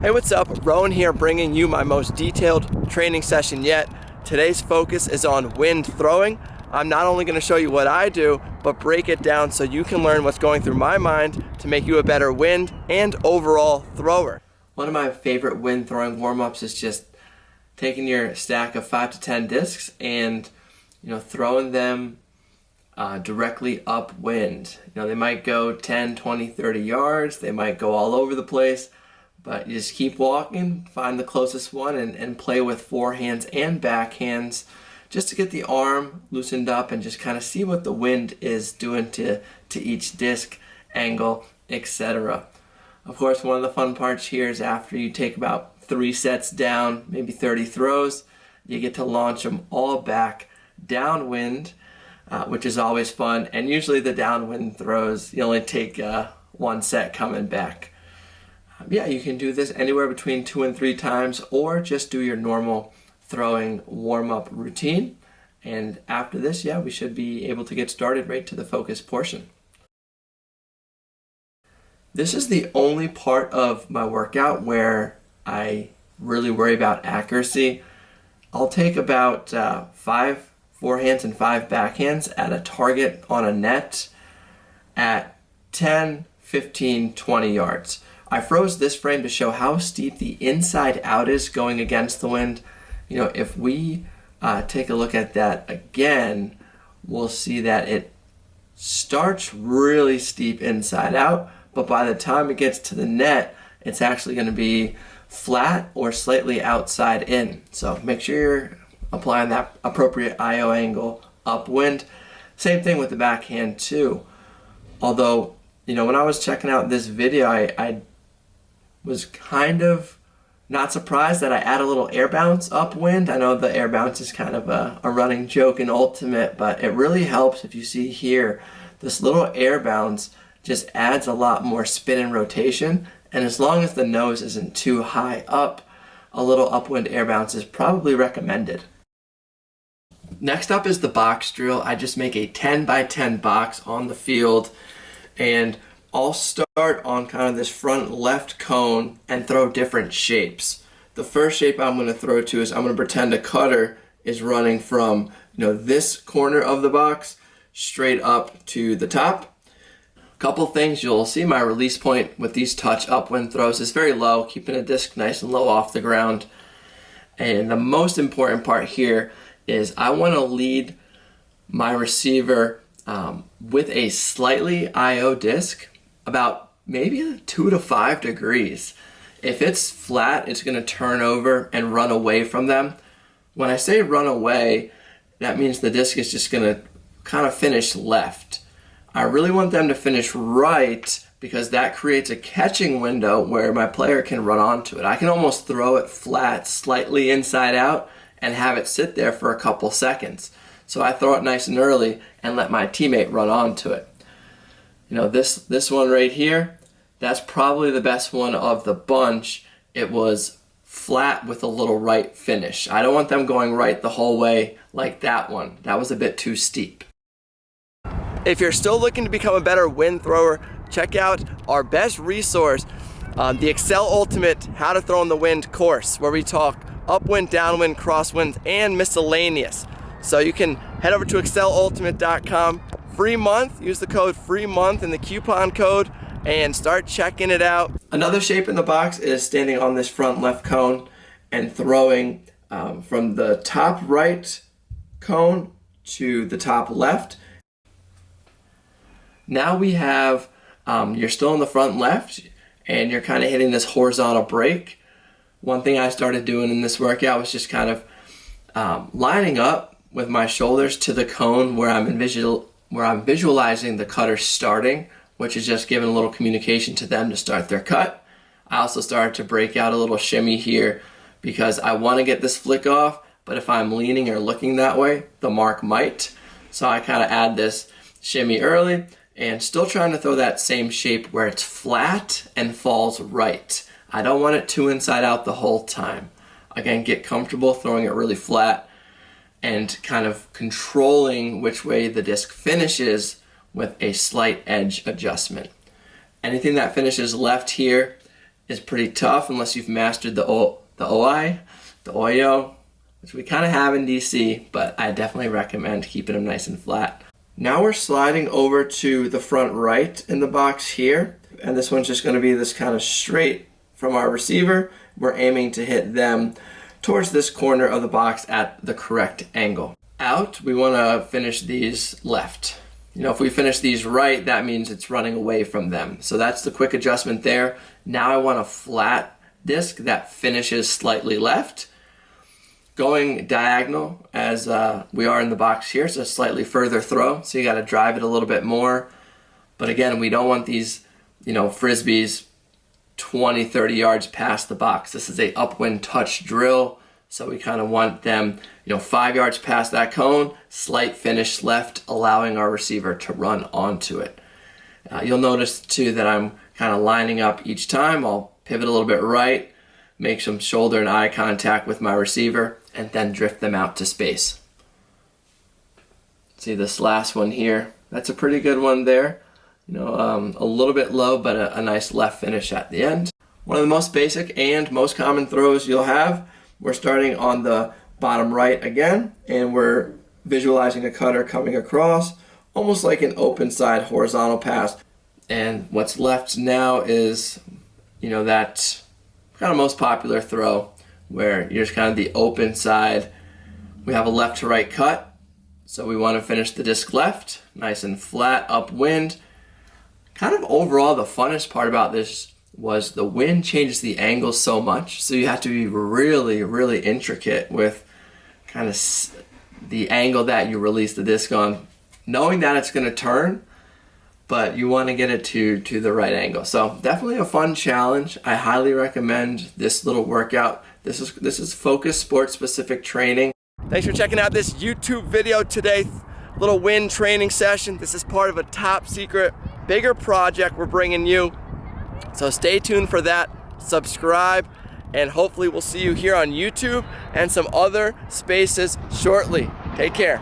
Hey, what's up? Rowan here, bringing you my most detailed training session yet. Today's focus is on wind throwing. I'm not only going to show you what I do, but break it down so you can learn what's going through my mind to make you a better wind and overall thrower. One of my favorite wind throwing warm-ups is just taking your stack of 5 to 10 discs and throwing them directly upwind. They might go 10, 20, 30 yards. They might go all over the place. But you just keep walking, find the closest one, and play with forehands and backhands just to get the arm loosened up and just kind of see what the wind is doing to each disc, angle, etc. Of course, one of the fun parts here is after you take about 3 sets down, maybe 30 throws, you get to launch them all back downwind, which is always fun. And usually the downwind throws, you only take 1 set coming back. Yeah, you can do this anywhere between 2 and 3 times, or just do your normal throwing warm-up routine. And after this, we should be able to get started right to the focus portion. This is the only part of my workout where I really worry about accuracy. I'll take about 5 forehands and 5 backhands at a target on a net at 10, 15, 20 yards. I froze this frame to show how steep the inside out is going against the wind. If we take a look at that again, we'll see that it starts really steep inside out, but by the time it gets to the net, it's actually going to be flat or slightly outside in. So make sure you're applying that appropriate IO angle upwind. Same thing with the backhand too. Although, when I was checking out this video, I was kind of not surprised that I add a little air bounce upwind. I know the air bounce is kind of a running joke in Ultimate, but it really helps. If you see here, this little air bounce just adds a lot more spin and rotation, and as long as the nose isn't too high up, a little upwind air bounce is probably recommended. Next up is the box drill. I just make a 10 by 10 box on the field, and I'll start on kind of this front left cone and throw different shapes. The first shape I'm going to throw to is I'm going to pretend a cutter is running from this corner of the box straight up to the top. A couple things, you'll see my release point with these touch upwind throws is very low, keeping a disc nice and low off the ground. And the most important part here is I want to lead my receiver with a slightly IO disc, about maybe 2 to 5 degrees. If it's flat, it's going to turn over and run away from them. When I say run away, that means the disc is just going to kind of finish left. I really want them to finish right because that creates a catching window where my player can run onto it. I can almost throw it flat, slightly inside out, and have it sit there for a couple seconds. So I throw it nice and early and let my teammate run onto it. This one right here, that's probably the best one of the bunch. It was flat with a little right finish. I don't want them going right the whole way like that one. That was a bit too steep. If you're still looking to become a better wind thrower, check out our best resource, the Excel Ultimate How to Throw in the Wind course, where we talk upwind, downwind, crosswind, and miscellaneous. So you can head over to excelultimate.com. Free month, use the code FREEMONTH in the coupon code and start checking it out. Another shape in the box is standing on this front left cone and throwing from the top right cone to the top left. Now we have, you're still in the front left and you're kind of hitting this horizontal break. One thing I started doing in this workout was just kind of lining up with my shoulders to the cone where I'm visualizing the cutter starting, which is just giving a little communication to them to start their cut. I also started to break out a little shimmy here because I want to get this flick off, but if I'm leaning or looking that way, the mark might. So I kind of add this shimmy early and still trying to throw that same shape where it's flat and falls right. I don't want it too inside out the whole time. Again, get comfortable throwing it really flat and kind of controlling which way the disc finishes with a slight edge adjustment. Anything that finishes left here is pretty tough unless you've mastered the Oyo, which we kind of have in DC, but I definitely recommend keeping them nice and flat. Now we're sliding over to the front right in the box here, and this one's just going to be this kind of straight from our receiver. We're aiming to hit them towards this corner of the box at the correct angle. Out, we want to finish these left. You know, if we finish these right, that means it's running away from them. So that's the quick adjustment there. Now I want a flat disc that finishes slightly left. Going diagonal as we are in the box here, so a slightly further throw. So you got to drive it a little bit more. But again, we don't want these, you know, Frisbees 20, 30 yards past the box. This is a upwind touch drill. So we kind of want them, you know, 5 yards past that cone, slight finish left, allowing our receiver to run onto it. You'll notice too that I'm kind of lining up each time. I'll pivot a little bit right, make some shoulder and eye contact with my receiver, and then drift them out to space. See this last one here? That's a pretty good one there. You know, a little bit low, but a nice left finish at the end. One of the most basic and most common throws you'll have. We're starting on the bottom right again, and we're visualizing a cutter coming across, almost like an open side horizontal pass. And what's left now is, you know, that kind of most popular throw where you're just kind of the open side. We have a left to right cut, so we want to finish the disc left, nice and flat, upwind. Kind of overall, the funnest part about this was the wind changes the angle so much, so you have to be really, really intricate with kind of the angle that you release the disc on, knowing that it's going to turn, but you want to get it to the right angle. So definitely a fun challenge. I highly recommend this little workout. This is focused sports specific training. Thanks for checking out this YouTube video today. Little wind training session. This is part of a top secret, bigger project we're bringing you. So stay tuned for that, subscribe, and hopefully we'll see you here on YouTube and some other spaces shortly. Take care.